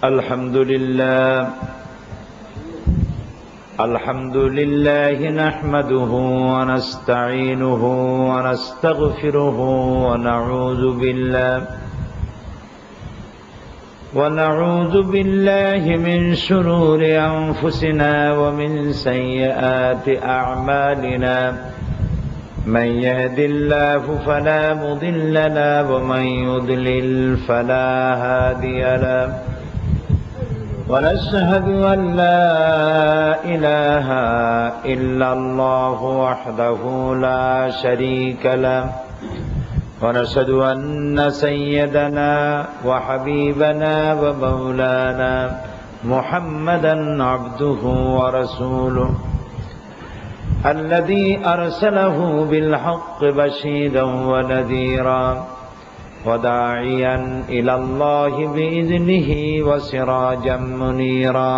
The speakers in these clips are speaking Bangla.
الحمد لله نحمده ونستعينه ونستغفره ونعوذ بالله من شرور أنفسنا ومن سيئات أعمالنا من يهد الله فلا مضل له ومن يضلل فلا هادي له ونشهد أن لا إله إلا الله وحده لا شريك له ونشهد أن سيدنا وحبيبنا ومولانا محمدا عبده ورسوله الذي أرسله بالحق بشيرا ونذيرا وداعيا إلى الله بإذنه وسراجا منيرا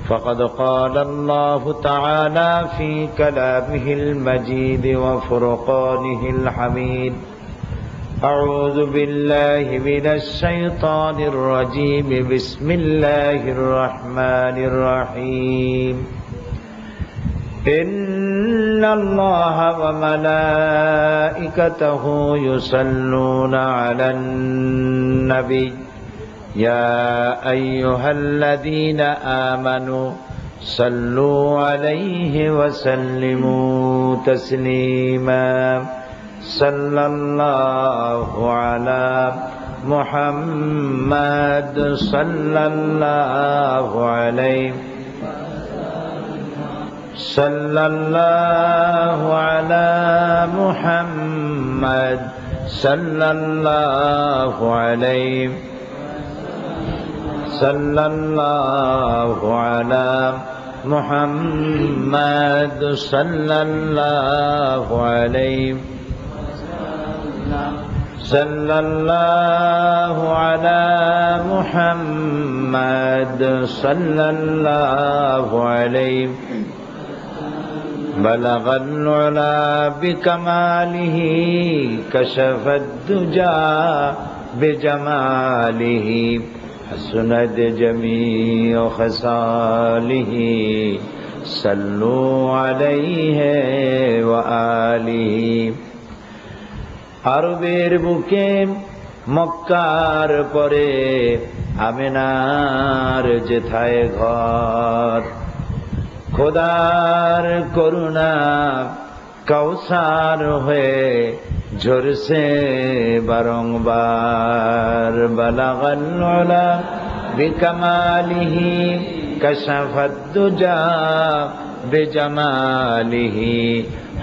فقد قال الله تعالى في كلامه المجيد وفرقانه الحميد أعوذ بالله من الشيطان الرجيم بسم الله الرحمن الرحيم إن الله وملائكته يصلون على النبي يا أيها الذين آمنوا صلوا عليه وسلموا تسليما صلى الله على محمد صلى الله عليه صلى الله على محمد صلى الله عليه صلى الله على محمد صلى الله عليه صلى الله على محمد صلى الله عليه بلغ العلا بكماله كشف الدجى بجماله حسنت جميع خصاله صلوا عليه وآله আরবের বুকে মক্কার পরে আমিনার যেথায় ঘর খোদার করুণা কৌসার হয়ে ঝরছে বারংবার বালাগাল উলা বিকামালিহি কাশাফাদ দুজা বিজামালিহি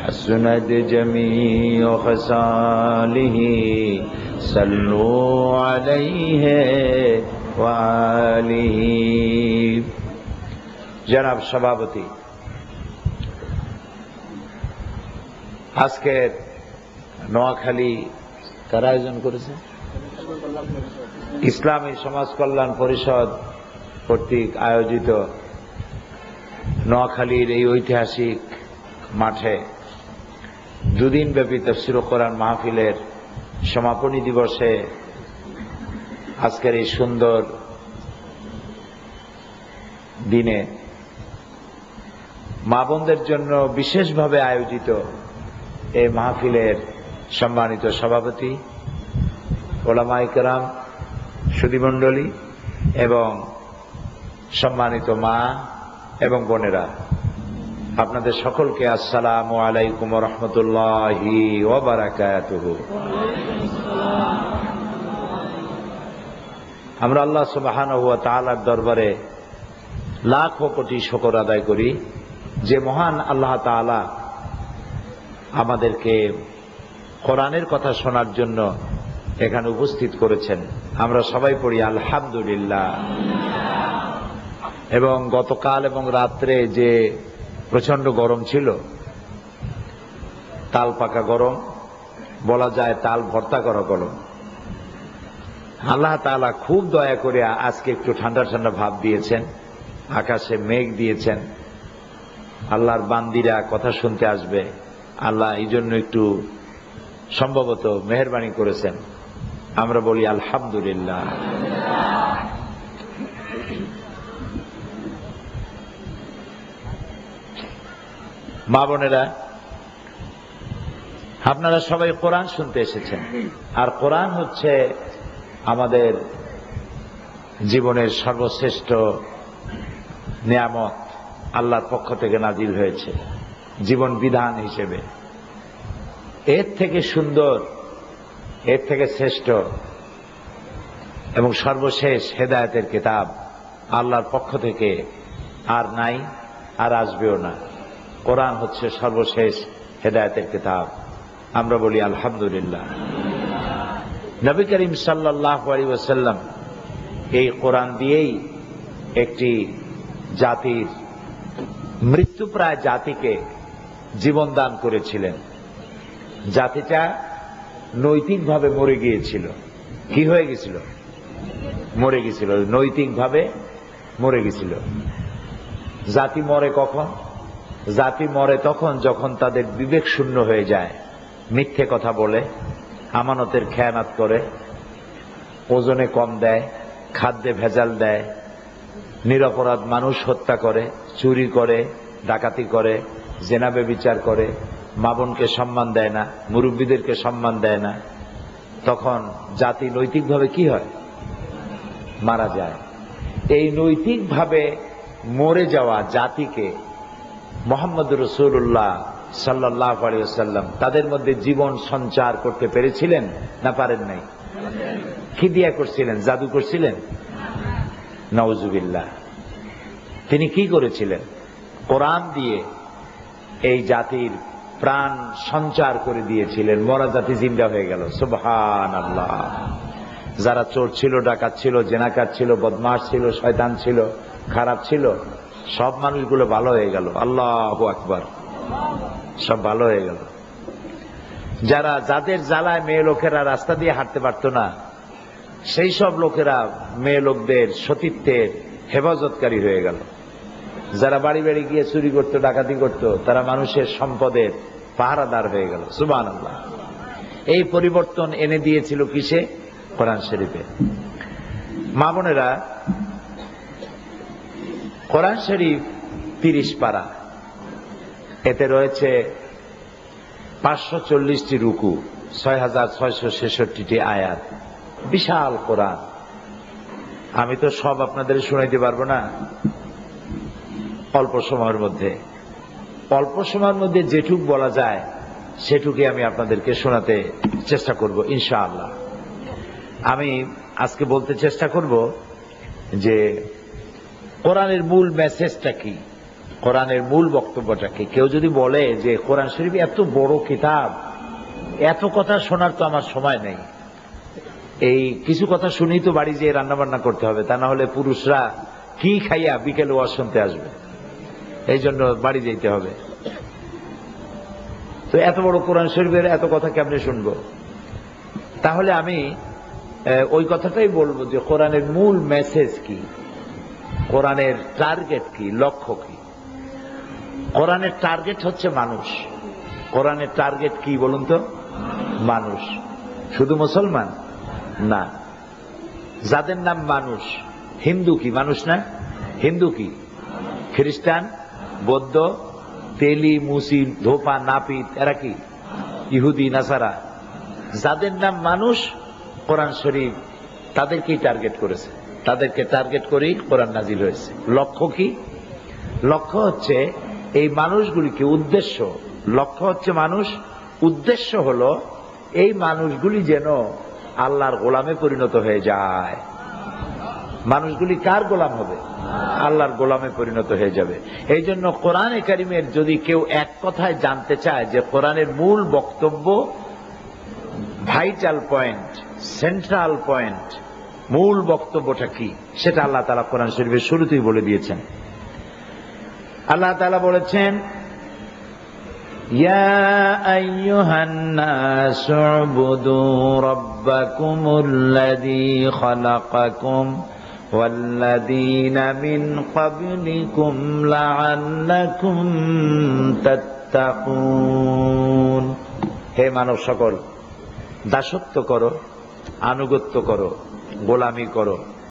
হাসনাত জামিউ খসালিহি সাল্লু আলাইহি ওয়া আলিহি। জনাব সভাপতি, আজকের নোয়াখালী কারা আয়োজন করেছে? ইসলামী সমাজ কল্যাণ পরিষদ কর্তৃক আয়োজিত নোয়াখালীর এই ঐতিহাসিক মাঠে দুদিন ব্যাপী তাফসীর কোরআন মাহফিলের সমাপনী দিবসে আজকের এই সুন্দর দিনে মা বোনদের জন্য বিশেষভাবে আয়োজিত এই মাহফিলের সম্মানিত সভাপতি, ওলামায়ে কেরাম, সুধীমণ্ডলী এবং সম্মানিত মা এবং বোনেরা, আপনাদের সকলকে আসসালামু আলাইকুম ওয়া রাহমাতুল্লাহি ওয়া বারাকাতুহু। আমরা আল্লাহ সুবহানাহু ওয়া তাআলার দরবারে লাখো কোটি শুকর আদায় করি যে মহান আল্লাহ তাআলা আমাদেরকে কোরআনের কথা শোনার জন্য এখানে উপস্থিত করেছেন। আমরা সবাই পড়ি আলহামদুলিল্লাহ। এবং গতকাল এবং রাত্রে যে প্রচন্ড গরম ছিল, তাল পাকা গরম, বলা যায় তাল ভর্তা করা গরম, আল্লাহ তাআলা খুব দয়া করে আজকে একটু ঠান্ডা ঠান্ডা ভাব দিয়েছেন, আকাশে মেঘ দিয়েছেন। আল্লাহর বান্দিরা কথা শুনতে আসবে, আল্লাহ এই জন্য একটু সম্ভবত মেহেরবানি করেছেন। আমরা বলি আলহামদুলিল্লাহ। মা বোনেরা, আপনারা সবাই কোরআন শুনতে এসেছেন, আর কোরআন হচ্ছে আমাদের জীবনের সর্বশ্রেষ্ঠ নিয়ামত, আল্লাহর পক্ষ থেকে নাজিল হয়েছে জীবন বিধান হিসেবে। এর থেকে সুন্দর, এর থেকে শ্রেষ্ঠ এবং সর্বশেষ হেদায়েতের কিতাব আল্লাহর পক্ষ থেকে আর নাই, আর আসবেও না। কোরআন হচ্ছে সর্বশেষ হেদায়েতের কিতাব। আমরা বলি আলহামদুলিল্লাহ। নবী করিম সাল্লাল্লাহু আলাইহি ওয়াসাল্লাম এই কোরআন দিয়েই একটি জাতির, মৃত্যুপ্রায় জাতিকে জীবন দান করেছিলেন। জাতিটা নৈতিকভাবে মরে গিয়েছিল। কি হয়ে গেছিল? মরে গেছিল, নৈতিকভাবে মরে গেছিল। জাতি মরে কখন? জাতি মরে তখন যখন তাদের বিবেক শূন্য হয়ে যায়, মিথ্যে কথা বলে, আমানতের খেয়ানত করে, ওজনে কম দেয়, খাদ্যে ভেজাল দেয়, নিরপরাধ মানুষ হত্যা করে, চুরি করে, ডাকাতি করে, জেনা ব্যভিচার করে, মা বোনকে সম্মান দেয় না, মুরব্বীদেরকে সম্মান দেয় না। তখন জাতি নৈতিকভাবে কি হয়? মারা যায়। এই নৈতিকভাবে মরে যাওয়া জাতিকে মুহাম্মদুর রাসূলুল্লাহ সাল্লাল্লাহু আলাইহি ওয়াসাল্লাম তাদের মধ্যে জীবন সঞ্চার করতে পেরেছিলেন না পারেন নাই? কি দিয়া করছিলেন? জাদু করছিলেন? নাউজুবিল্লাহ। তিনি কি করেছিলেন? কোরআন দিয়ে এই জাতির প্রাণ সঞ্চার করে দিয়েছিলেন। মরা জাতি জিন্দা হয়ে গেল। সুবহানাল্লাহ। যারা চোর ছিল, ডাকাত ছিল, জেনাকার ছিল, বদমাশ ছিল, শয়তান ছিল, খারাপ ছিল, সব মানুষগুলো ভালো হয়ে গেল। আল্লাহু আকবার। সব ভালো হয়ে গেল। যাদের জ্বালায় মেয়ে লোকেরা রাস্তা দিয়ে হাঁটতে পারত না, সেই সব লোকেরা মেয়ে লোকদের সতীত্বের হেফাজতকারী হয়ে গেল। যারা বাড়ি বাড়ি গিয়ে চুরি করত, ডাকাতি করত, তারা মানুষের সম্পদের পাহারাদার হয়ে গেল। সুবহানাল্লাহ। এই পরিবর্তন এনে দিয়েছিল কিসে? কোরআন শরীফে। মা বোনেরা, কোরআন শরীফ 30 পারা, এতে রয়েছে 540টি রুকু, 6666টি আয়াত। বিশাল কোরআন। আমি তো সব আপনাদের শোনাইতে পারবো না অল্প সময়ের মধ্যে। অল্প সময়ের মধ্যে যেটুক বলা যায় সেটুকুই আমি আপনাদেরকে শোনাতে চেষ্টা করব ইনশাআল্লাহ। আমি আজকে বলতে চেষ্টা করব যে কোরআনের মূল মেসেজটা কি, কোরআনের মূল বক্তব্যটা কি। কেউ যদি বলে যে কোরআন শরীফ এত বড় কিতাব, এত কথা শোনার তো আমার সময় নেই, এই কিছু কথা শুনেই তো বাড়ি যেয়ে রান্না বান্না করতে হবে, তা না হলে পুরুষরা কি খাইয়া বিকেলে ওয়াজ শুনতে আসবে, এই জন্য বাড়ি যেতে হবে। তো এত বড় কোরআন শরীফের এত কথা কেমনে শুনবো? তাহলে আমি ওই কথাটাই বলবো যে কোরআনের মূল মেসেজ কি, কোরআনের টার্গেট কি, লক্ষ্য কি। কোরআনের টার্গেট হচ্ছে মানুষ। কোরআনের টার্গেট কি বলুন তো? মানুষ। শুধু মুসলমান না, যাদের নাম মানুষ। হিন্দু কি মানুষ না? হিন্দু কি? খ্রিস্টান, বৌদ্ধ, তেলি, মুসি, ধোপা, নাপিত, এরা কি? ইহুদি, নাসারা। যাদের নাম মানুষ, কোরআন শরীফ তাদেরকেই টার্গেট করেছে। তাদেরকে টার্গেট করেই কোরআন নাজিল হয়েছে। লক্ষ্য কি? লক্ষ্য হচ্ছে এই মানুষগুলিকে, উদ্দেশ্য, লক্ষ্য হচ্ছে মানুষ, উদ্দেশ্য হলো এই মানুষগুলি যেন আল্লাহর গোলামে পরিণত হয়ে যায়। মানুষগুলি কার গোলাম হবে? আল্লাহর গোলামে পরিণত হয়ে যাবে। এই জন্য কোরআনে কারিমের যদি কেউ এক কথায় জানতে চায় যে কোরআনের মূল বক্তব্য, ভাইটাল পয়েন্ট, সেন্ট্রাল পয়েন্ট, মূল বক্তব্যটা কি, সেটা আল্লাহ তাআলা কোরআন শরীফের শুরুতেই বলে দিয়েছেন। আল্লাহ তাআলা বলেছেন, ইয়া আইয়ুহান নাসু উবুদু রাব্বাকুমুল্লাযী খালাকাকুম ওয়াল্লাযীনা মিন ক্বাবলিকুম লাআল্লাকুম তাত্তাকুন। হে মানব সকল, দাসত্ব করো, আনুগত্য করো, গোলামি করো